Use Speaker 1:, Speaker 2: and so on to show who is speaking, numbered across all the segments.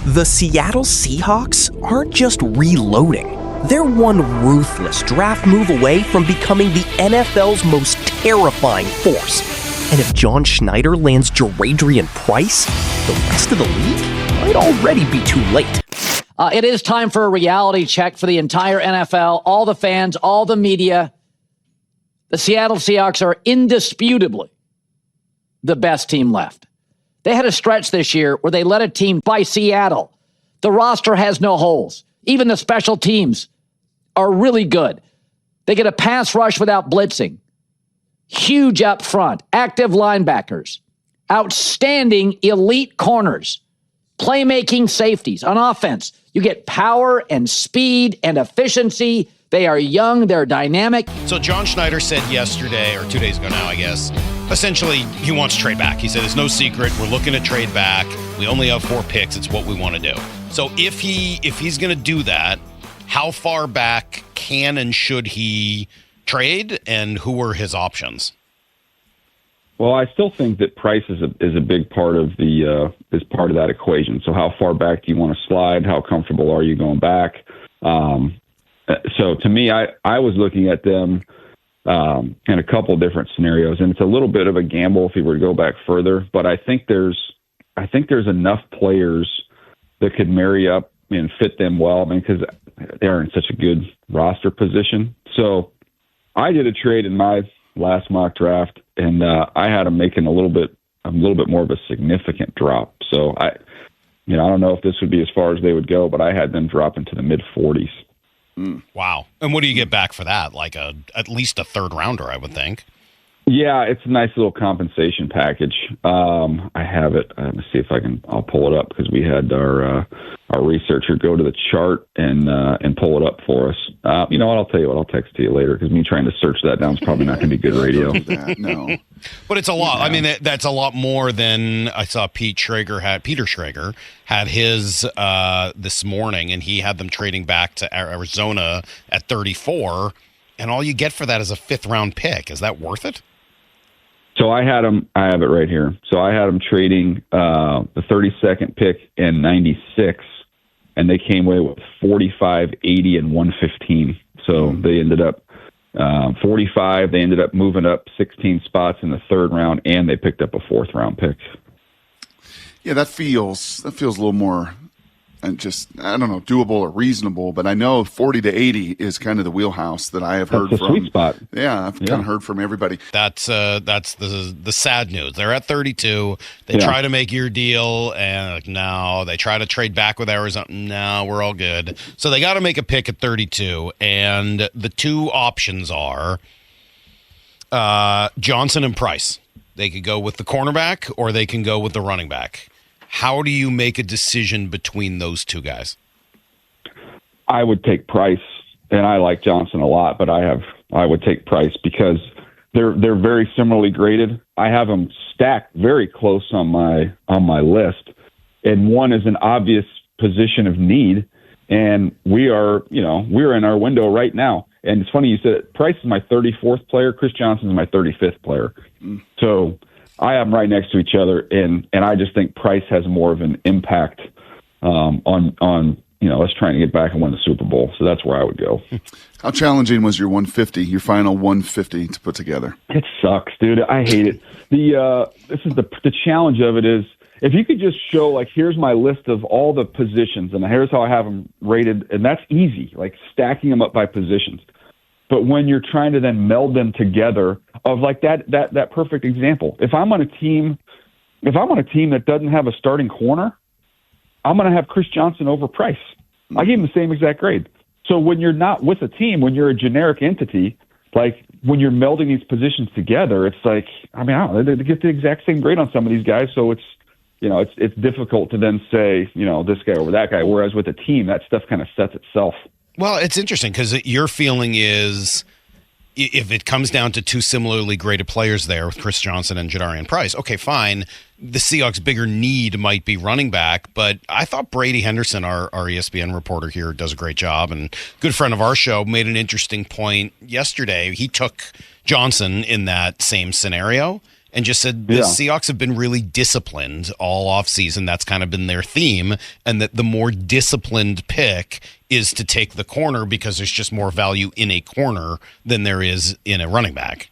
Speaker 1: The Seattle Seahawks aren't just reloading. They're one ruthless draft move away from becoming the NFL's most terrifying force. And if John Schneider lands Jaradrian Price, the rest of the league might already be too late.
Speaker 2: It is time for a reality check for the entire NFL, all the fans, all the media. The Seattle Seahawks are indisputably the best team left. They had a stretch this year where they led a team by Seattle. The roster has no holes. Even the special teams are really good. They get a pass rush without blitzing. Huge up front. Active linebackers. Outstanding elite corners. Playmaking safeties. On offense, you get power and speed and efficiency. They are young. They're dynamic.
Speaker 3: So John Schneider said yesterday, or 2 days ago now, I guess, essentially he wants to trade back. He said, it's no secret. We're looking to trade back. We only have 4 picks. It's what we want to do. So if he's going to do that, how far back can and should he trade, and who are his options?
Speaker 4: Well, I still think that Price is a big part of is part of that equation. So how far back do you want to slide? How comfortable are you going back? So to me, I was looking at them in a couple of different scenarios, and it's a little bit of a gamble if he were to go back further. But I think there's enough players that could marry up and fit them well. I mean, because they're in such a good roster position. So I did a trade in my last mock draft, and I had them making a little bit more of a significant drop. So I don't know if this would be as far as they would go, but I had them drop into the mid 40s.
Speaker 3: Wow. And what do you get back for that? Like at least a third rounder, I would think.
Speaker 4: Yeah, it's a nice little compensation package. I have it. Let me see if I'll pull it up, because we had our researcher go to the chart and pull it up for us. You know what? I'll tell you what. I'll text to you later, because me trying to search that down is probably not going to be good radio.
Speaker 5: No.
Speaker 3: But it's a lot. I mean, that's a lot more than I saw Peter Schrager had his this morning, and he had them trading back to Arizona at 34, and all you get for that is a 5th round pick. Is that worth it?
Speaker 4: So I have it right here. So I had them trading the 32nd pick in 96, and they came away with 45, 80, and 115. So they ended up 45. They ended up moving up 16 spots in the 3rd round, and they picked up a 4th round pick.
Speaker 5: Yeah, that feels a little more, and just, I don't know, doable or reasonable, but I know 40 to 80 is kind of the wheelhouse that I have heard from.
Speaker 4: Sweet spot.
Speaker 5: Yeah, I've kind of heard from everybody.
Speaker 3: That's the sad news. They're at 32. They try to make your deal, and no. They try to trade back with Arizona. No, we're all good. So they got to make a pick at 32, and the 2 options are Johnson and Price. They could go with the cornerback, or they can go with the running back. How do you make a decision between those 2 guys?
Speaker 4: I would take Price, and I like Johnson a lot, but I would take Price because they're very similarly graded. I have them stacked very close on my list, and one is an obvious position of need, and we're in our window right now. And it's funny you said Price is my 34th player, Chris Johnson is my 35th player. So I have them right next to each other, and I just think Price has more of an impact on us trying to get back and win the Super Bowl. So that's where I would go.
Speaker 5: How challenging was your final 150 to put together?
Speaker 4: It sucks, dude. I hate it. The challenge of it is, if you could just show, like, here's my list of all the positions, and here's how I have them rated, and that's easy, like stacking them up by positions. But when you're trying to then meld them together, of like that perfect example, if I'm on a team that doesn't have a starting corner, I'm going to have Chris Johnson over Price. I gave him the same exact grade. So when you're not with a team, when you're a generic entity, like when you're melding these positions together, it's like, I mean, they get the exact same grade on some of these guys. So it's difficult to then say, this guy over that guy. Whereas with a team, that stuff kind of sets itself.
Speaker 3: Well, it's interesting because your feeling is, if it comes down to 2 similarly graded players there with Chris Johnson and Jaradrian Price, okay, fine. The Seahawks' bigger need might be running back, but I thought Brady Henderson, our ESPN reporter here, does a great job, and good friend of our show, made an interesting point yesterday. He took Johnson in that same scenario, and just said the Seahawks have been really disciplined all offseason. That's kind of been their theme, and that the more disciplined pick is to take the corner because there's just more value in a corner than there is in a running back.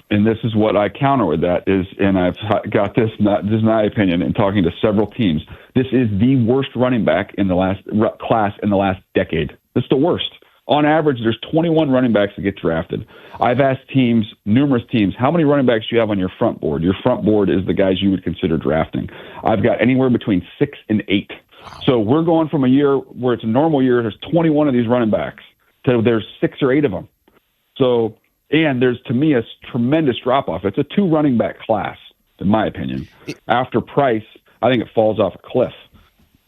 Speaker 4: And this is what I counter with that is, and I've got this, this is my opinion, in talking to several teams, this is the worst running back in the last class in the last decade. It's the worst. On average, there's 21 running backs that get drafted. I've asked teams, numerous teams, how many running backs do you have on your front board? Your front board is the guys you would consider drafting. I've got anywhere between 6 and 8. So we're going from a year where it's a normal year, there's 21 of these running backs, to there's 6 or 8 of them. So, and there's, to me, a tremendous drop-off. It's a 2 running back class, in my opinion. After Price, I think it falls off a cliff.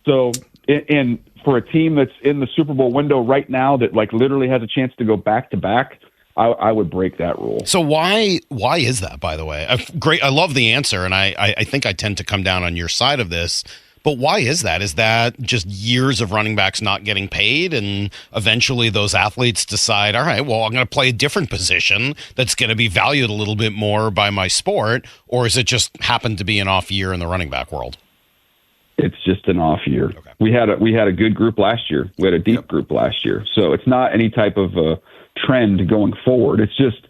Speaker 4: So, and for a team that's in the Super Bowl window right now that like literally has a chance to go back-to-back, I would break that rule.
Speaker 3: So why is that, by the way? Great. I love the answer, and I think I tend to come down on your side of this. But why is that? Is that just years of running backs not getting paid, and eventually those athletes decide, all right, well, I'm going to play a different position that's going to be valued a little bit more by my sport, or is it just happened to be an off year in the running back world?
Speaker 4: It's just an off year.
Speaker 3: Okay.
Speaker 4: We had a good group last year. We had a deep group last year. So it's not any type of trend going forward. It's just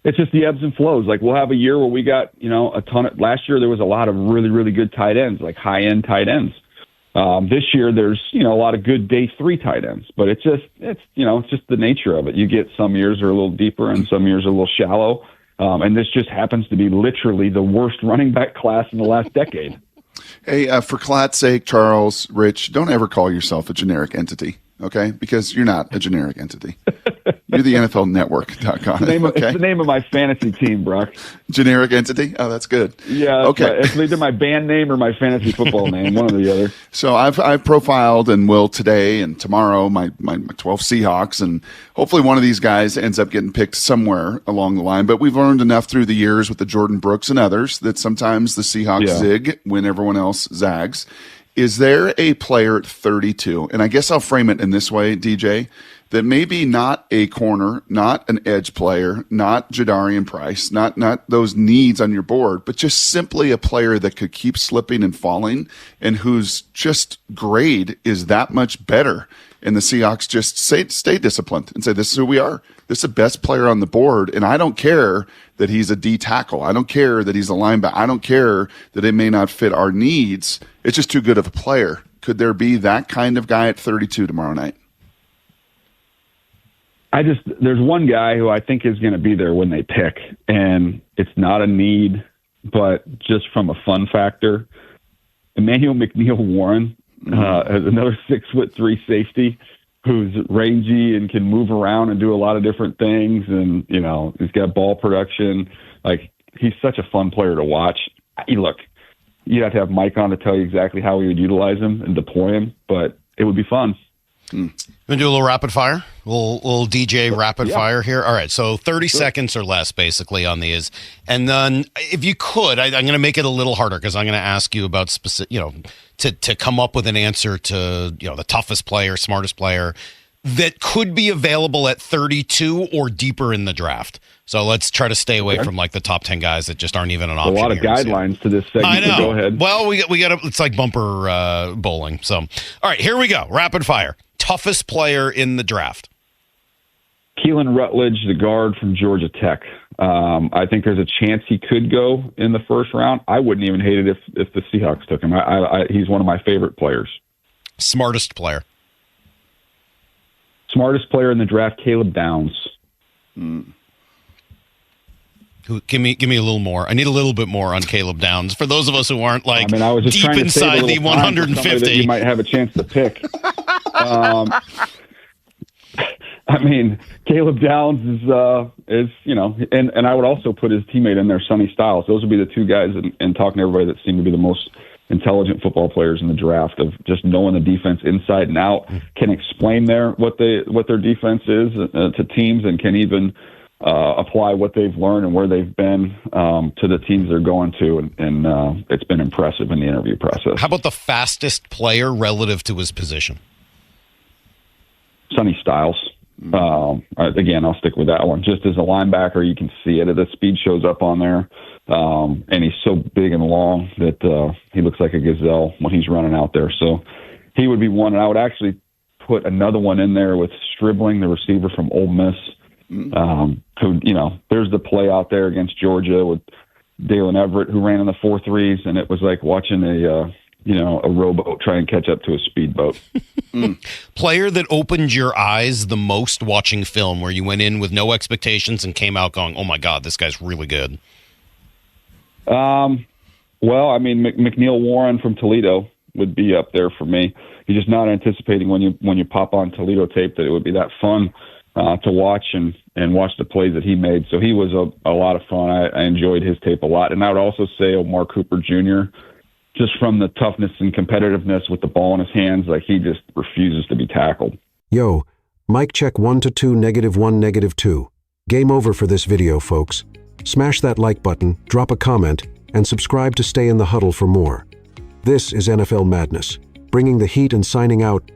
Speaker 4: the ebbs and flows. Like we'll have a year where we got, a ton of, last year there was a lot of really, really good tight ends, like high end tight ends. This year there's, a lot of good day 3 tight ends, but it's just the nature of it. You get some years are a little deeper and some years are a little shallow. And this just happens to be literally the worst running back class in the last decade.
Speaker 5: Hey, for Clat's sake, Charles, Rich, don't ever call yourself a generic entity, okay? Because you're not a generic entity. You're the NFLnetwork.com.
Speaker 4: It's the name of my fantasy team, Brock.
Speaker 5: Generic entity? Oh, that's good.
Speaker 4: Yeah.
Speaker 5: Okay.
Speaker 4: It's either my band name or my fantasy football name, one or the other.
Speaker 5: So I've profiled and will today and tomorrow my 12 Seahawks, and hopefully one of these guys ends up getting picked somewhere along the line. But we've learned enough through the years with the Jordan Brooks and others that sometimes the Seahawks zig when everyone else zags. Is there a player at 32? And I guess I'll frame it in this way, DJ, that maybe not a corner, not an edge player, not Jaradrian Price, not those needs on your board, but just simply a player that could keep slipping and falling and whose just grade is that much better. And the Seahawks just stay disciplined and say, this is who we are. This is the best player on the board. And I don't care that he's a D tackle. I don't care that he's a linebacker. I don't care that it may not fit our needs. It's just too good of a player. Could there be that kind of guy at 32 tomorrow night?
Speaker 4: There's one guy who I think is going to be there when they pick, and it's not a need, but just from a fun factor, Emmanuel McNeil-Warren, another 6'3" safety who's rangy and can move around and do a lot of different things. And, he's got ball production. Like, he's such a fun player to watch. Look, you'd have to have Mike on to tell you exactly how we would utilize him and deploy him, but it would be fun.
Speaker 3: We're going to do a little rapid fire, a little DJ rapid fire here. All right, so 30 seconds or less basically on these. And then if you could, I'm going to make it a little harder because I'm going to ask you about specific, to come up with an answer to, the toughest player, smartest player that could be available at 32 or deeper in the draft. So let's try to stay away from like the top 10 guys that just aren't even an option.
Speaker 4: A lot of guidelines to this segment.
Speaker 3: I know.
Speaker 4: Go ahead.
Speaker 3: Well, we got it's like bumper bowling. So, all right, here we go. Rapid fire. Toughest player in the draft.
Speaker 4: Keelan Rutledge, the guard from Georgia Tech. I think there's a chance he could go in the first round. I wouldn't even hate it if the Seahawks took him. He's one of my favorite players.
Speaker 3: Smartest player.
Speaker 4: Smartest player in the draft, Caleb Downs.
Speaker 3: Give me a little more. I need a little bit more on Caleb Downs. For those of us who aren't like
Speaker 4: I was just
Speaker 3: deep inside the 150,
Speaker 4: that you might have a chance to pick. Caleb Downs is and I would also put his teammate in there, Sonny Styles. Those would be the two guys, and talking to everybody that seem to be the most intelligent football players in the draft, of just knowing the defense inside and out, can explain what their defense is to teams, and can even apply what they've learned and where they've been to the teams they're going to, and it's been impressive in the interview process.
Speaker 3: How about the fastest player relative to his position?
Speaker 4: Sonny Styles. Again, I'll stick with that one. Just as a linebacker, you can see it. The speed shows up on there. And he's so big and long that he looks like a gazelle when he's running out there. So he would be one. And I would actually put another one in there with Stribling, the receiver from Ole Miss, who, there's the play out there against Georgia with Dalen Everett, who ran in the 4.3s, and it was like watching a rowboat try and catch up to a speedboat.
Speaker 3: Player that opened your eyes the most watching film, where you went in with no expectations and came out going, oh my God, this guy's really good.
Speaker 4: Well, I mean, McNeil Warren from Toledo would be up there for me. You're just not anticipating when you pop on Toledo tape that it would be that fun to watch and watch the plays that he made. So he was a lot of fun. I enjoyed his tape a lot. And I would also say Omar Cooper Jr., just from the toughness and competitiveness with the ball in his hands, like he just refuses to be tackled.
Speaker 6: Yo, mic check 1 to 2, -1, -2. Game over for this video, folks. Smash that like button, drop a comment, and subscribe to stay in the huddle for more. This is NFL Madness, bringing the heat and signing out.